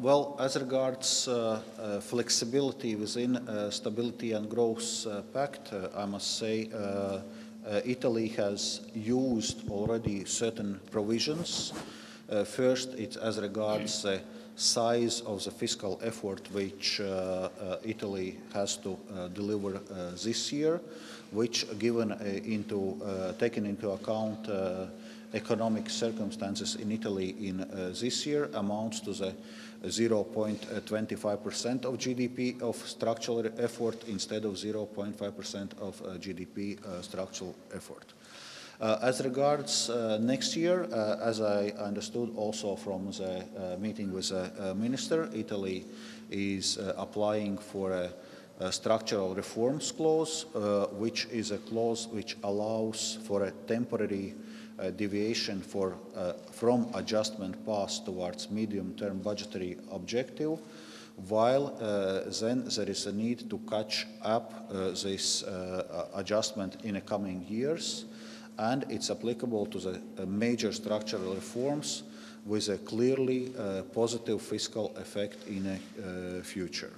Well, as regards flexibility within Stability and Growth Pact, I must say Italy has used already certain provisions. First, it's as regards the size of the fiscal effort which Italy has to deliver this year, which taken into account economic circumstances in Italy in this year amounts to the 0.25% of GDP of structural effort instead of 0.5% of GDP structural effort. As regards next year, as I understood also from the meeting with the minister, Italy is applying for a structural reforms clause, which is a clause which allows for a temporary deviation from adjustment path towards medium-term budgetary objective, while then there is a need to catch up this adjustment in the coming years, and it's applicable to the major structural reforms with a clearly positive fiscal effect in the future.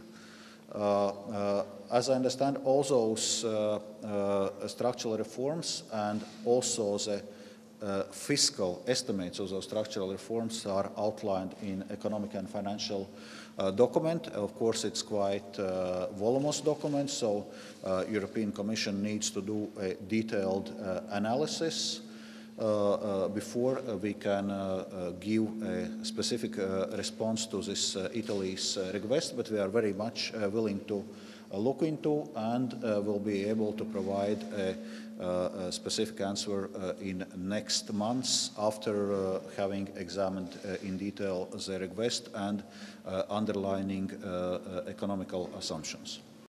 As I understand, all those structural reforms and also the fiscal estimates of those structural reforms are outlined in economic and financial document. Of course, it's quite voluminous document, so European Commission needs to do a detailed analysis before we can give a specific response to this Italy's request, but we are very much willing to look into and will be able to provide a specific answer in next months after having examined in detail the request and underlining economical assumptions.